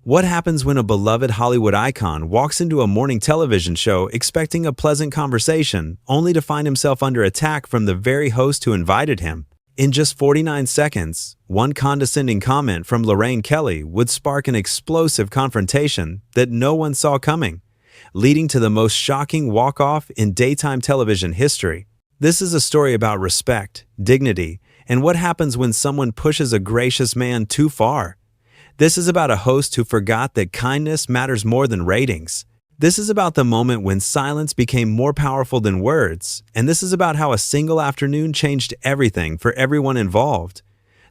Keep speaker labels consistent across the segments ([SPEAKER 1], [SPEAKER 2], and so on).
[SPEAKER 1] What happens when a beloved Hollywood icon walks into a morning television show expecting a pleasant conversation, only to find himself under attack from the very host who invited him? In just 49 seconds, one condescending comment from Lorraine Kelly would spark an explosive confrontation that no one saw coming, leading to the most shocking walk-off in daytime television history. This is a story about respect, dignity, and what happens when someone pushes a gracious man too far. This is about a host who forgot that kindness matters more than ratings. This is about the moment when silence became more powerful than words, and this is about how a single afternoon changed everything for everyone involved.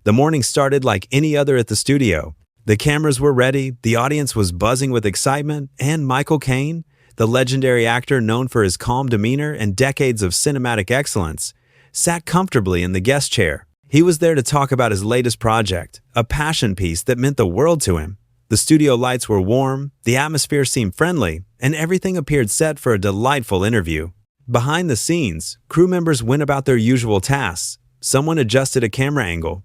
[SPEAKER 1] The morning started like any other at the studio. The cameras were ready, the audience was buzzing with excitement, and Michael Caine, the legendary actor known for his calm demeanor and decades of cinematic excellence, sat comfortably in the guest chair. He was there to talk about his latest project, a passion piece that meant the world to him. The studio lights were warm, the atmosphere seemed friendly, and everything appeared set for a delightful interview. Behind the scenes, crew members went about their usual tasks. Someone adjusted a camera angle.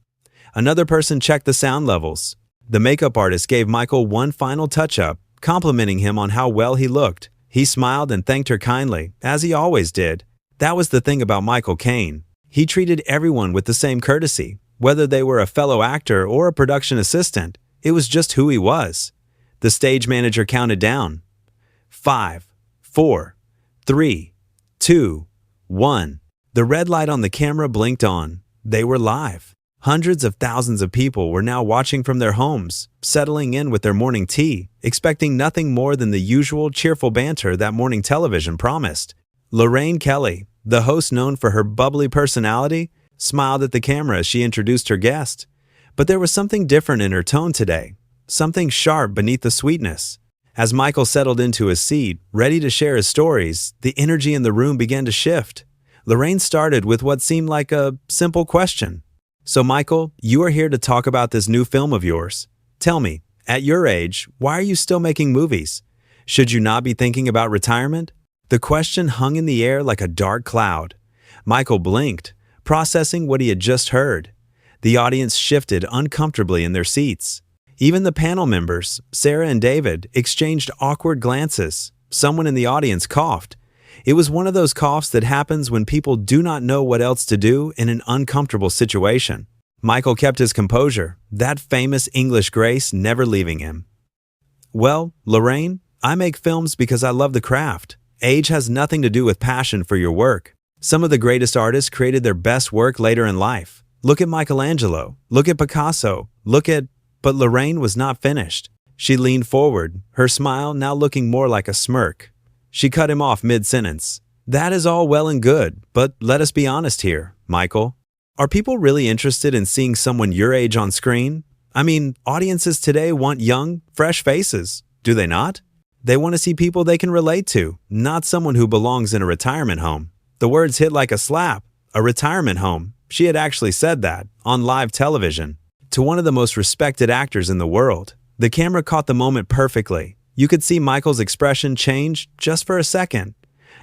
[SPEAKER 1] Another person checked the sound levels. The makeup artist gave Michael one final touch-up, complimenting him on how well he looked. He smiled and thanked her kindly, as he always did. That was the thing about Michael Caine. He treated everyone with the same courtesy, whether they were a fellow actor or a production assistant. It was just who he was. The stage manager counted down. 5, 4, 3, 2, 1. The red light on the camera blinked on. They were live. Hundreds of thousands of people were now watching from their homes, settling in with their morning tea, expecting nothing more than the usual cheerful banter that morning television promised. Lorraine Kelly, the host known for her bubbly personality, smiled at the camera as she introduced her guest. But there was something different in her tone today, something sharp beneath the sweetness. As Michael settled into his seat, ready to share his stories, the energy in the room began to shift. Lorraine started with what seemed like a simple question. So Michael, you are here to talk about this new film of yours. Tell me, at your age, why are you still making movies? Should you not be thinking about retirement? The question hung in the air like a dark cloud. Michael blinked, processing what he had just heard. The audience shifted uncomfortably in their seats. Even the panel members, Sarah and David, exchanged awkward glances. Someone in the audience coughed. It was one of those coughs that happens when people do not know what else to do in an uncomfortable situation. Michael kept his composure, that famous English grace never leaving him. Well, Lorraine, I make films because I love the craft. Age has nothing to do with passion for your work. Some of the greatest artists created their best work later in life. Look at Michelangelo. Look at Picasso. But Lorraine was not finished. She leaned forward, her smile now looking more like a smirk. She cut him off mid-sentence. That is all well and good, but let us be honest here, Michael. Are people really interested in seeing someone your age on screen? I mean, audiences today want young, fresh faces, do they not? They want to see people they can relate to, not someone who belongs in a retirement home. The words hit like a slap. A retirement home. She had actually said that, on live television, to one of the most respected actors in the world. The camera caught the moment perfectly. You could see Michael's expression change just for a second.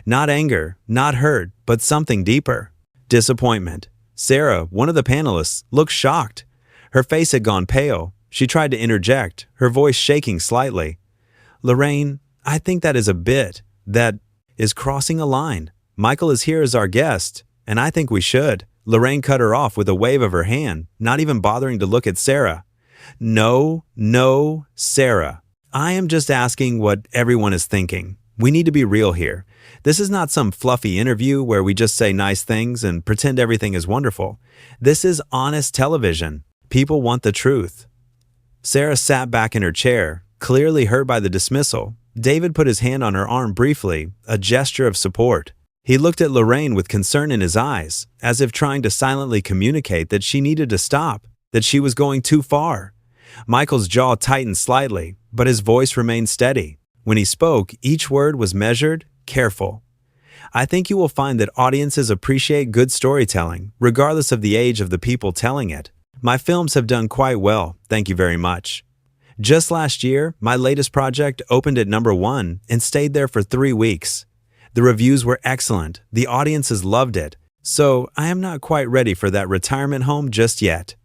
[SPEAKER 1] Not anger, not hurt, but something deeper. Disappointment. Sarah, one of the panelists, looked shocked. Her face had gone pale. She tried to interject, her voice shaking slightly. Lorraine, I think that is crossing a line. Michael is here as our guest, and I think we should. Lorraine cut her off with a wave of her hand, not even bothering to look at Sarah. No, Sarah. I am just asking what everyone is thinking. We need to be real here. This is not some fluffy interview where we just say nice things and pretend everything is wonderful. This is honest television. People want the truth. Sarah sat back in her chair, clearly hurt by the dismissal. David put his hand on her arm briefly, a gesture of support. He looked at Lorraine with concern in his eyes, as if trying to silently communicate that she needed to stop, that she was going too far. Michael's jaw tightened slightly, but his voice remained steady. When he spoke, each word was measured, careful. I think you will find that audiences appreciate good storytelling, regardless of the age of the people telling it. My films have done quite well, thank you very much. Just last year, my latest project opened at #1 and stayed there for 3 weeks. The reviews were excellent, the audiences loved it, so I am not quite ready for that retirement home just yet.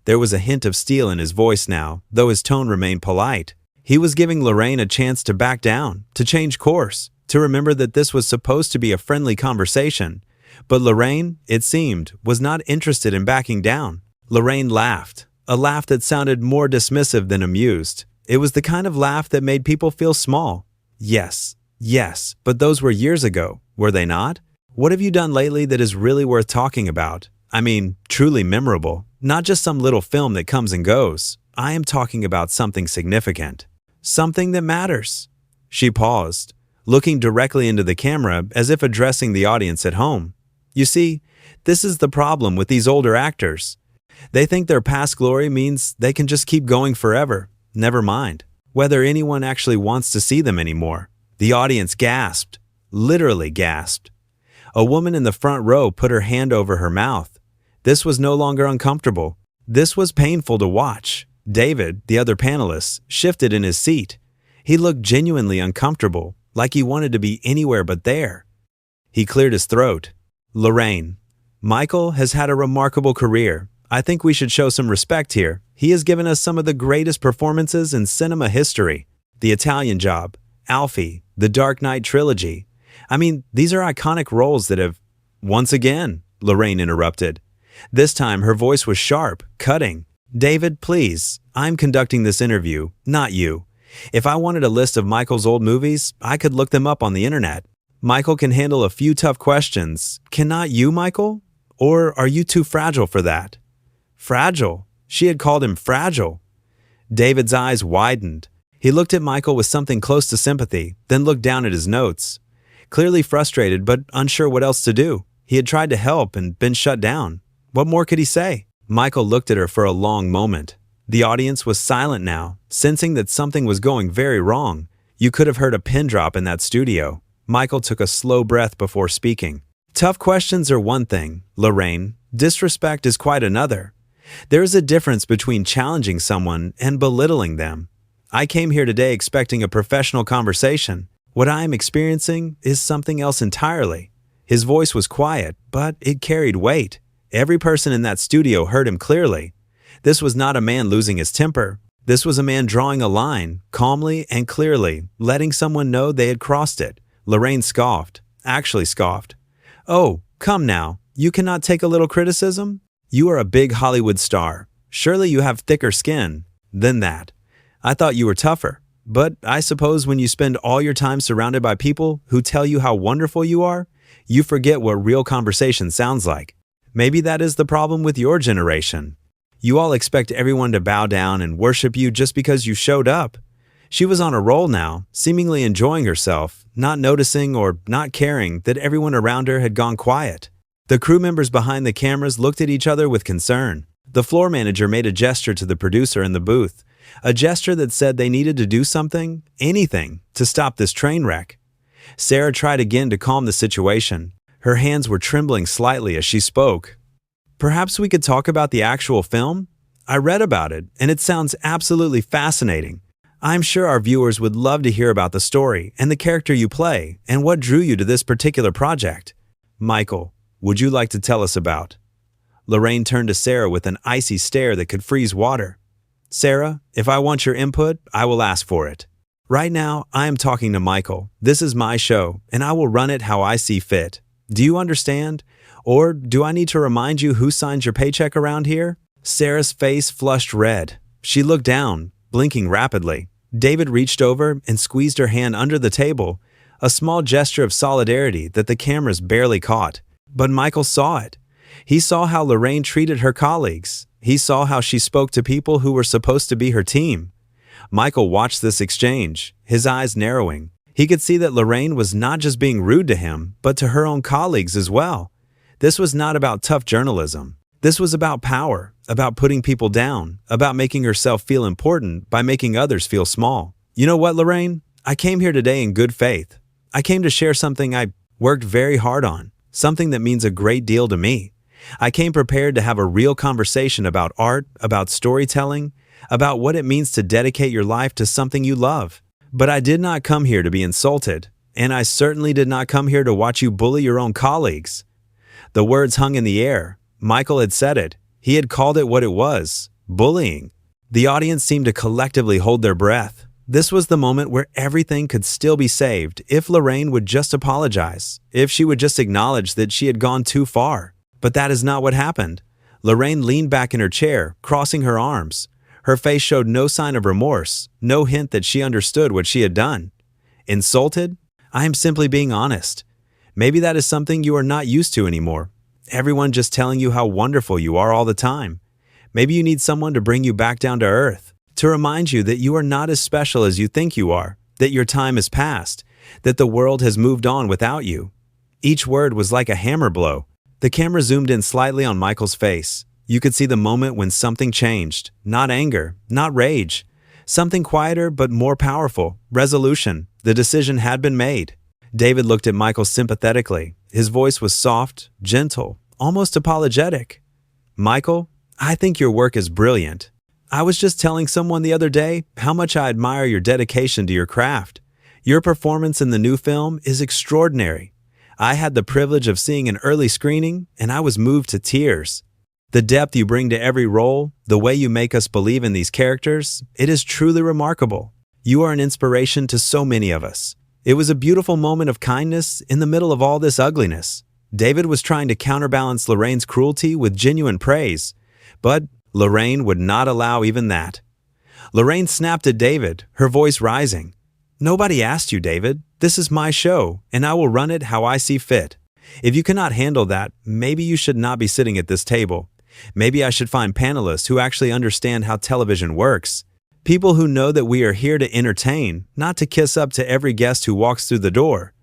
[SPEAKER 1] There was a hint of steel in his voice now, though his tone remained polite. He was giving Lorraine a chance to back down, to change course, to remember that this was supposed to be a friendly conversation. But Lorraine, it seemed, was not interested in backing down. Lorraine laughed, a laugh that sounded more dismissive than amused. It was the kind of laugh that made people feel small. Yes, but those were years ago, were they not? What have you done lately that is really worth talking about? I mean, truly memorable, not just some little film that comes and goes. I am talking about something significant, something that matters. She paused, looking directly into the camera as if addressing the audience at home. You see, this is the problem with these older actors. They think their past glory means they can just keep going forever. Never mind whether anyone actually wants to see them anymore. The audience gasped, literally gasped. A woman in the front row put her hand over her mouth. This was no longer uncomfortable. This was painful to watch. David, the other panelist, shifted in his seat. He looked genuinely uncomfortable, like he wanted to be anywhere but there. He cleared his throat. Lorraine, Michael has had a remarkable career. I think we should show some respect here. He has given us some of the greatest performances in cinema history. The Italian Job, Alfie, The Dark Knight trilogy. I mean, these are iconic roles that have... Once again, Lorraine interrupted. This time her voice was sharp, cutting. David, please, I'm conducting this interview, not you. If I wanted a list of Michael's old movies, I could look them up on the internet. Michael can handle a few tough questions. Cannot you, Michael? Or are you too fragile for that? Fragile? She had called him fragile. David's eyes widened. He looked at Michael with something close to sympathy, then looked down at his notes. Clearly frustrated, but unsure what else to do. He had tried to help and been shut down. What more could he say? Michael looked at her for a long moment. The audience was silent now, sensing that something was going very wrong. You could have heard a pin drop in that studio. Michael took a slow breath before speaking. Tough questions are one thing, Lorraine. Disrespect is quite another. There is a difference between challenging someone and belittling them. I came here today expecting a professional conversation. What I am experiencing is something else entirely. His voice was quiet, but it carried weight. Every person in that studio heard him clearly. This was not a man losing his temper. This was a man drawing a line, calmly and clearly, letting someone know they had crossed it. Lorraine scoffed, actually scoffed. Oh, come now, you cannot take a little criticism? You are a big Hollywood star. Surely you have thicker skin than that. I thought you were tougher. But I suppose when you spend all your time surrounded by people who tell you how wonderful you are, you forget what real conversation sounds like. Maybe that is the problem with your generation. You all expect everyone to bow down and worship you just because you showed up. She was on a roll now, seemingly enjoying herself, not noticing or not caring that everyone around her had gone quiet. The crew members behind the cameras looked at each other with concern. The floor manager made a gesture to the producer in the booth, a gesture that said they needed to do something, anything, to stop this train wreck. Sarah tried again to calm the situation. Her hands were trembling slightly as she spoke. Perhaps we could talk about the actual film? I read about it, and it sounds absolutely fascinating. I'm sure our viewers would love to hear about the story and the character you play and what drew you to this particular project. Michael, would you like to tell us about? Lorraine turned to Sarah with an icy stare that could freeze water. Sarah, if I want your input, I will ask for it. Right now, I am talking to Michael. This is my show, and I will run it how I see fit. Do you understand? Or do I need to remind you who signs your paycheck around here? Sarah's face flushed red. She looked down, blinking rapidly. David reached over and squeezed her hand under the table, a small gesture of solidarity that the cameras barely caught. But Michael saw it. He saw how Lorraine treated her colleagues. He saw how she spoke to people who were supposed to be her team. Michael watched this exchange, his eyes narrowing. He could see that Lorraine was not just being rude to him, but to her own colleagues as well. This was not about tough journalism. This was about power, about putting people down, about making herself feel important by making others feel small. You know what, Lorraine? I came here today in good faith. I came to share something I worked very hard on, something that means a great deal to me. I came prepared to have a real conversation about art, about storytelling, about what it means to dedicate your life to something you love. But I did not come here to be insulted, and I certainly did not come here to watch you bully your own colleagues. The words hung in the air. Michael had said it. He had called it what it was, bullying. The audience seemed to collectively hold their breath. This was the moment where everything could still be saved if Lorraine would just apologize, if she would just acknowledge that she had gone too far. But that is not what happened. Lorraine leaned back in her chair, crossing her arms. Her face showed no sign of remorse, no hint that she understood what she had done. Insulted? I am simply being honest. Maybe that is something you are not used to anymore. Everyone just telling you how wonderful you are all the time. Maybe you need someone to bring you back down to earth, to remind you that you are not as special as you think you are, that your time has passed, that the world has moved on without you. Each word was like a hammer blow. The camera zoomed in slightly on Michael's face. You could see the moment when something changed. Not anger, not rage. Something quieter but more powerful. Resolution. The decision had been made. David looked at Michael sympathetically. His voice was soft, gentle, almost apologetic. Michael, I think your work is brilliant. I was just telling someone the other day how much I admire your dedication to your craft. Your performance in the new film is extraordinary. I had the privilege of seeing an early screening, and I was moved to tears. The depth you bring to every role, the way you make us believe in these characters, it is truly remarkable. You are an inspiration to so many of us. It was a beautiful moment of kindness in the middle of all this ugliness. David was trying to counterbalance Lorraine's cruelty with genuine praise, but Lorraine would not allow even that. Lorraine snapped at David, her voice rising. Nobody asked you, David. This is my show, and I will run it how I see fit. If you cannot handle that, maybe you should not be sitting at this table. Maybe I should find panelists who actually understand how television works. People who know that we are here to entertain, not to kiss up to every guest who walks through the door.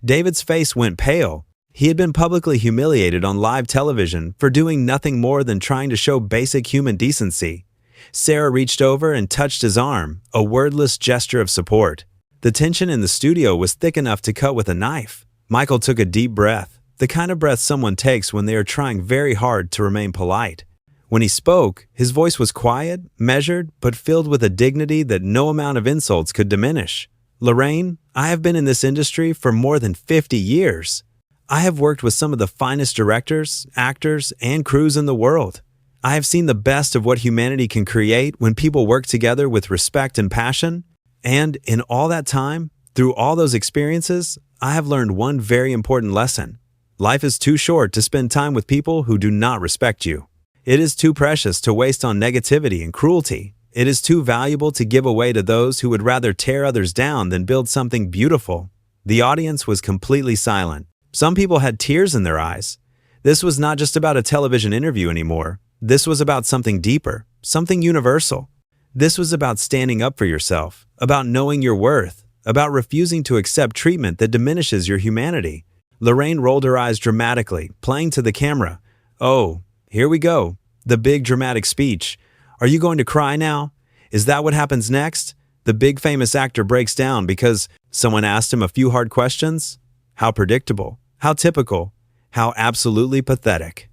[SPEAKER 1] David's face went pale. He had been publicly humiliated on live television for doing nothing more than trying to show basic human decency. Sarah reached over and touched his arm, a wordless gesture of support. The tension in the studio was thick enough to cut with a knife. Michael took a deep breath, the kind of breath someone takes when they are trying very hard to remain polite. When he spoke, his voice was quiet, measured, but filled with a dignity that no amount of insults could diminish. Lorraine, I have been in this industry for more than 50 years. I have worked with some of the finest directors, actors, and crews in the world. I have seen the best of what humanity can create when people work together with respect and passion. And in all that time, through all those experiences, I have learned one very important lesson. Life is too short to spend time with people who do not respect you. It is too precious to waste on negativity and cruelty. It is too valuable to give away to those who would rather tear others down than build something beautiful. The audience was completely silent. Some people had tears in their eyes. This was not just about a television interview anymore. This was about something deeper, something universal. This was about standing up for yourself, about knowing your worth, about refusing to accept treatment that diminishes your humanity. Lorraine rolled her eyes dramatically, playing to the camera. Oh, here we go. The big dramatic speech. Are you going to cry now? Is that what happens next? The big famous actor breaks down because someone asked him a few hard questions? How predictable. How typical. How absolutely pathetic.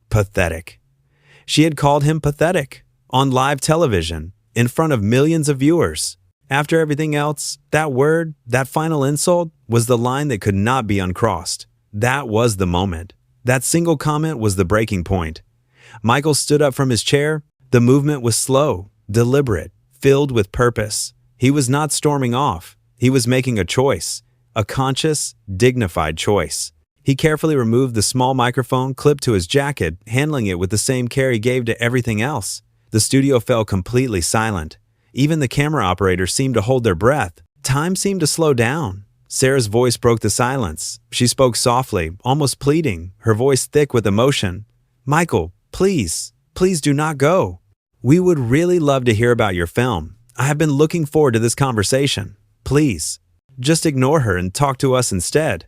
[SPEAKER 1] Pathetic. She had called him pathetic. On live television. In front of millions of viewers. After everything else, that word, that final insult, was the line that could not be uncrossed. That was the moment. That single comment was the breaking point. Michael stood up from his chair. The movement was slow, deliberate, filled with purpose. He was not storming off. He was making a choice. A conscious, dignified choice. He carefully removed the small microphone clipped to his jacket, handling it with the same care he gave to everything else. The studio fell completely silent. Even the camera operators seemed to hold their breath. Time seemed to slow down. Sarah's voice broke the silence. She spoke softly, almost pleading, her voice thick with emotion. Michael, please, please do not go. We would really love to hear about your film. I have been looking forward to this conversation. Please, just ignore her and talk to us instead.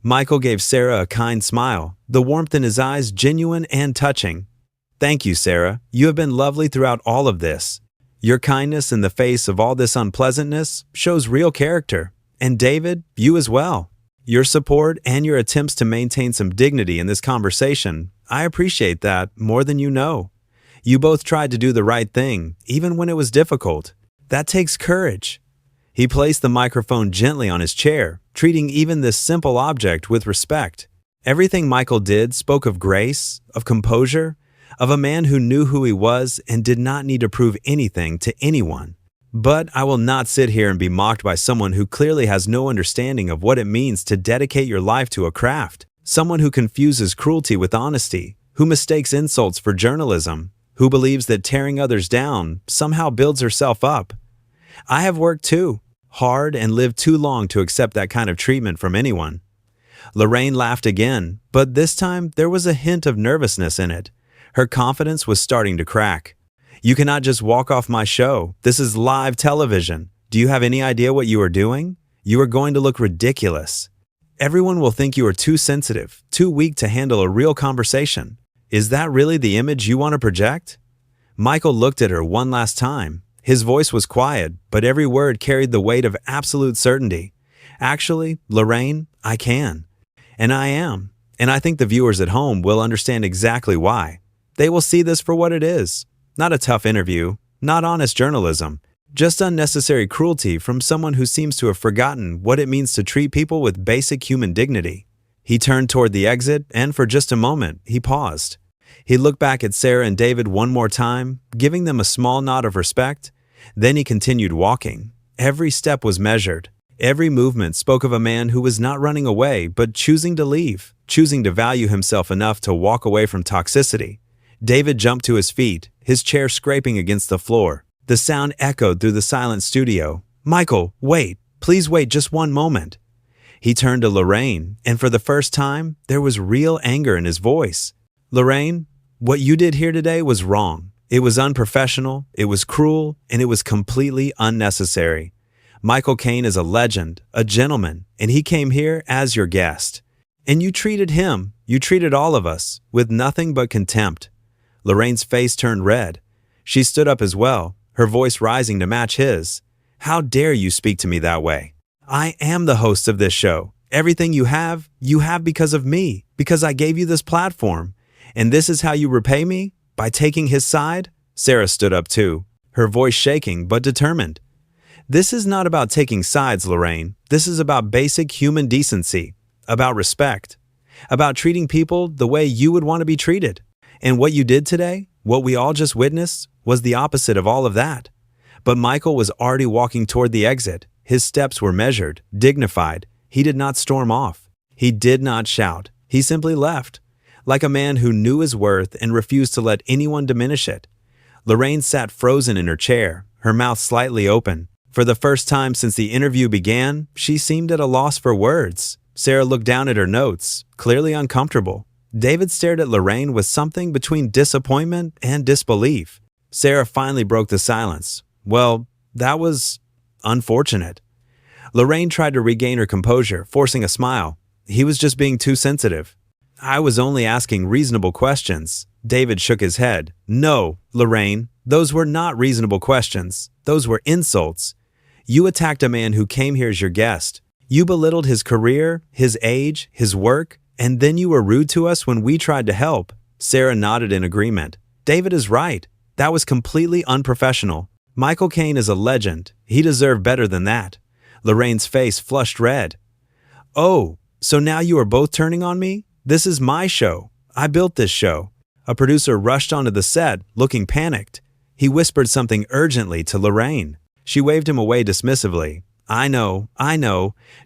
[SPEAKER 1] Michael gave Sarah a kind smile, the warmth in his eyes genuine and touching. Thank you, Sarah. You have been lovely throughout all of this. Your kindness in the face of all this unpleasantness shows real character. And David, you as well. Your support and your attempts to maintain some dignity in this conversation, I appreciate that more than you know. You both tried to do the right thing, even when it was difficult. That takes courage. He placed the microphone gently on his chair, treating even this simple object with respect. Everything Michael did spoke of grace, of composure, of a man who knew who he was and did not need to prove anything to anyone. But I will not sit here and be mocked by someone who clearly has no understanding of what it means to dedicate your life to a craft. Someone who confuses cruelty with honesty, who mistakes insults for journalism, who believes that tearing others down somehow builds herself up. I have worked too hard and lived too long to accept that kind of treatment from anyone. Lorraine laughed again, but this time there was a hint of nervousness in it. Her confidence was starting to crack. You cannot just walk off my show. This is live television. Do you have any idea what you are doing? You are going to look ridiculous. Everyone will think you are too sensitive, too weak to handle a real conversation. Is that really the image you want to project? Michael looked at her one last time. His voice was quiet, but every word carried the weight of absolute certainty. Actually, Lorraine, I can. And I am. And I think the viewers at home will understand exactly why. They will see this for what it is. Not a tough interview, not honest journalism, just unnecessary cruelty from someone who seems to have forgotten what it means to treat people with basic human dignity. He turned toward the exit, and for just a moment, he paused. He looked back at Sarah and David one more time, giving them a small nod of respect. Then he continued walking. Every step was measured. Every movement spoke of a man who was not running away, but choosing to leave, choosing to value himself enough to walk away from toxicity. David jumped to his feet, his chair scraping against the floor. The sound echoed through the silent studio. "Michael, wait. Please wait just one moment." He turned to Lorraine, and for the first time, there was real anger in his voice. "Lorraine, what you did here today was wrong. It was unprofessional, it was cruel, and it was completely unnecessary. Michael Caine is a legend, a gentleman, and he came here as your guest. And you treated him, you treated all of us, with nothing but contempt." Lorraine's face turned red. She stood up as well, her voice rising to match his. "How dare you speak to me that way? I am the host of this show. Everything you have because of me, because I gave you this platform. And this is how you repay me? By taking his side?" Sarah stood up too, her voice shaking but determined. "This is not about taking sides, Lorraine. This is about basic human decency, about respect, about treating people the way you would want to be treated. And what you did today, what we all just witnessed, was the opposite of all of that." But Michael was already walking toward the exit. His steps were measured, dignified. He did not storm off. He did not shout. He simply left, like a man who knew his worth and refused to let anyone diminish it. Lorraine sat frozen in her chair, her mouth slightly open. For the first time since the interview began, she seemed at a loss for words. Sarah looked down at her notes, clearly uncomfortable. David stared at Lorraine with something between disappointment and disbelief. Sarah finally broke the silence. "Well, that was unfortunate." Lorraine tried to regain her composure, forcing a smile. "He was just being too sensitive. I was only asking reasonable questions." David shook his head. "No, Lorraine, those were not reasonable questions. Those were insults. You attacked a man who came here as your guest. You belittled his career, his age, his work, and then you were rude to us when we tried to help." Sarah nodded in agreement. "David is right. That was completely unprofessional. Michael Caine is a legend. He deserved better than that." Lorraine's face flushed red. "Oh, so now you are both turning on me? This is my show. I built this show." A producer rushed onto the set, looking panicked. He whispered something urgently to Lorraine. She waved him away dismissively. I know.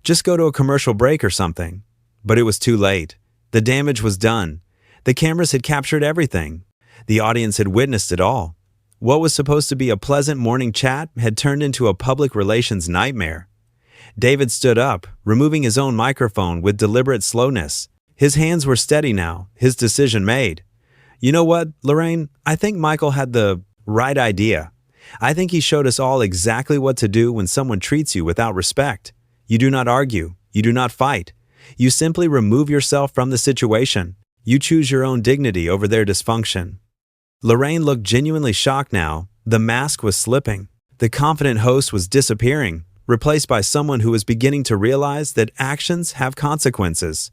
[SPEAKER 1] Just go to a commercial break or something." But it was too late. The damage was done. The cameras had captured everything. The audience had witnessed it all. What was supposed to be a pleasant morning chat had turned into a public relations nightmare. David stood up, removing his own microphone with deliberate slowness. His hands were steady now, his decision made. "You know what, Lorraine? I think Michael had the right idea. I think he showed us all exactly what to do when someone treats you without respect. You do not argue. You do not fight. You simply remove yourself from the situation. You choose your own dignity over their dysfunction." Lorraine looked genuinely shocked now. The mask was slipping. The confident host was disappearing, replaced by someone who was beginning to realize that actions have consequences.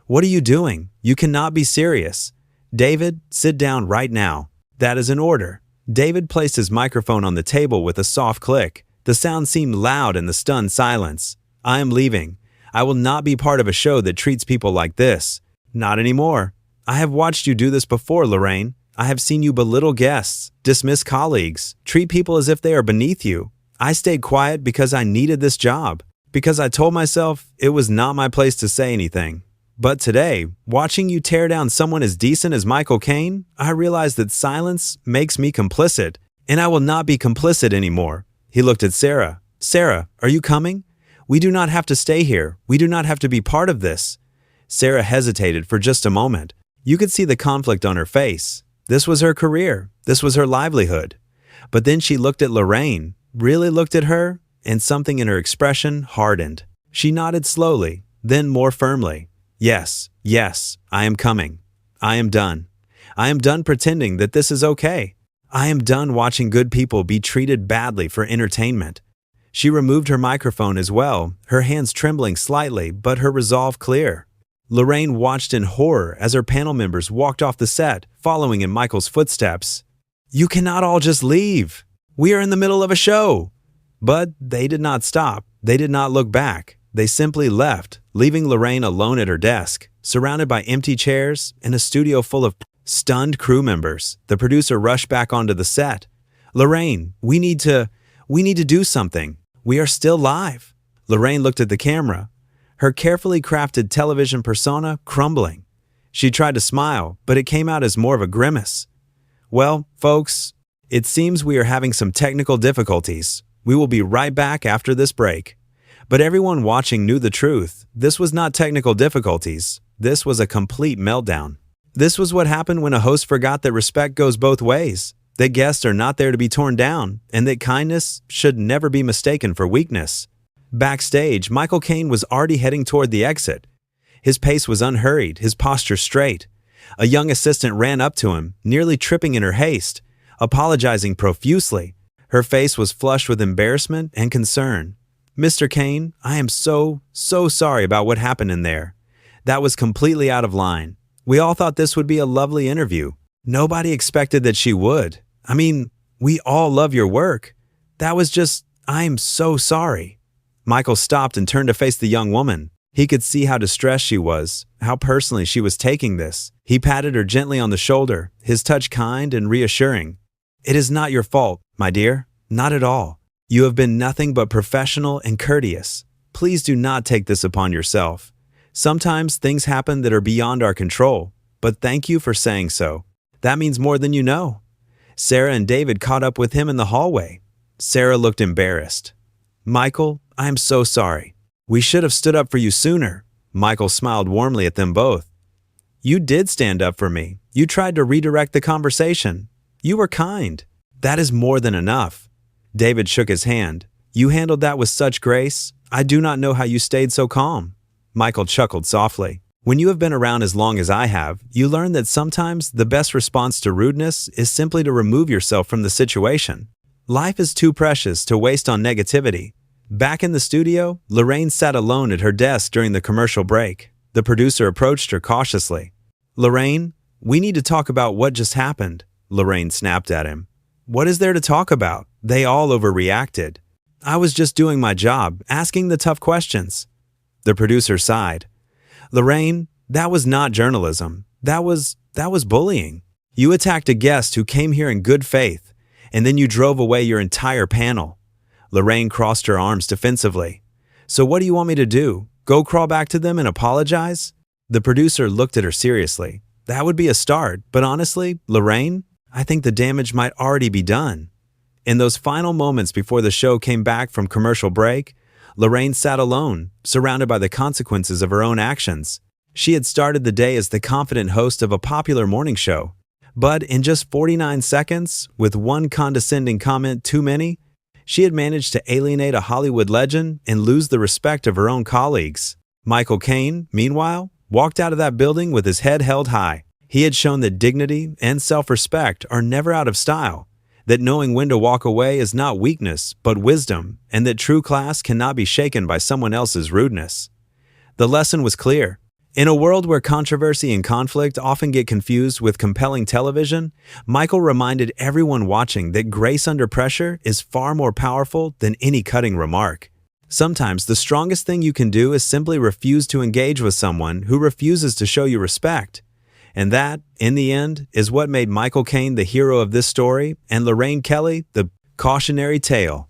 [SPEAKER 1] "What are you doing? You cannot be serious. David, sit down right now. That is an order." David placed his microphone on the table with a soft click. The sound seemed loud in the stunned silence. "I am leaving. I will not be part of a show that treats people like this. Not anymore. I have watched you do this before, Lorraine. I have seen you belittle guests, dismiss colleagues, treat people as if they are beneath you. I stayed quiet because I needed this job, because I told myself it was not my place to say anything. But today, watching you tear down someone as decent as Michael Caine, I realized that silence makes me complicit, and I will not be complicit anymore. He looked at Sarah. Sarah, are you coming? We do not have to stay here. We do not have to be part of this. Sarah hesitated for just a moment. You could see the conflict on her face. This was her career. This was her livelihood. But then she looked at Lorraine, really looked at her, and something in her expression hardened. She nodded slowly, then more firmly. Yes, yes, I am coming. I am done. I am done pretending that this is okay. I am done watching good people be treated badly for entertainment. She removed her microphone as well, her hands trembling slightly, but her resolve clear. Lorraine watched in horror as her panel members walked off the set, following in Michael's footsteps. You cannot all just leave. We are in the middle of a show. But they did not stop. They did not look back. They simply left, leaving Lorraine alone at her desk, surrounded by empty chairs and a studio full of stunned crew members. The producer rushed back onto the set. Lorraine, we need to do something. We are still live. Lorraine looked at the camera, her carefully crafted television persona crumbling. She tried to smile, but it came out as more of a grimace. Well, folks, it seems we are having some technical difficulties. We will be right back after this break. But everyone watching knew the truth. This was not technical difficulties. This was a complete meltdown. This was what happened when a host forgot that respect goes both ways, that guests are not there to be torn down, and that kindness should never be mistaken for weakness. Backstage, Michael Caine was already heading toward the exit. His pace was unhurried, his posture straight. A young assistant ran up to him, nearly tripping in her haste, apologizing profusely. Her face was flushed with embarrassment and concern. Mr. Caine, I am so sorry about what happened in there. That was completely out of line. We all thought this would be a lovely interview. Nobody expected that she would. I mean, we all love your work. That was just, I am so sorry. Michael stopped and turned to face the young woman. He could see how distressed she was, how personally she was taking this. He patted her gently on the shoulder, his touch kind and reassuring. It is not your fault, my dear. Not at all. You have been nothing but professional and courteous. Please do not take this upon yourself. Sometimes things happen that are beyond our control, but thank you for saying so. That means more than you know. Sarah and David caught up with him in the hallway. Sarah looked embarrassed. Michael, I am so sorry. We should have stood up for you sooner. Michael smiled warmly at them both. You did stand up for me. You tried to redirect the conversation. You were kind. That is more than enough. David shook his hand. You handled that with such grace. I do not know how you stayed so calm. Michael chuckled softly. When you have been around as long as I have, you learn that sometimes the best response to rudeness is simply to remove yourself from the situation. Life is too precious to waste on negativity. Back in the studio, Lorraine sat alone at her desk during the commercial break. The producer approached her cautiously. Lorraine, we need to talk about what just happened. Lorraine snapped at him. What is there to talk about? They all overreacted. I was just doing my job, asking the tough questions. The producer sighed. Lorraine, that was not journalism. That was bullying. You attacked a guest who came here in good faith, and then you drove away your entire panel. Lorraine crossed her arms defensively. So what do you want me to do? Go crawl back to them and apologize? The producer looked at her seriously. That would be a start, but honestly, Lorraine, I think the damage might already be done. In those final moments before the show came back from commercial break, Lorraine sat alone, surrounded by the consequences of her own actions. She had started the day as the confident host of a popular morning show. But in just 49 seconds, with one condescending comment too many, she had managed to alienate a Hollywood legend and lose the respect of her own colleagues. Michael Caine, meanwhile, walked out of that building with his head held high. He had shown that dignity and self-respect are never out of style, that knowing when to walk away is not weakness, but wisdom, and that true class cannot be shaken by someone else's rudeness. The lesson was clear. In a world where controversy and conflict often get confused with compelling television, Michael reminded everyone watching that grace under pressure is far more powerful than any cutting remark. Sometimes the strongest thing you can do is simply refuse to engage with someone who refuses to show you respect. And that, in the end, is what made Michael Caine the hero of this story and Lorraine Kelly the cautionary tale.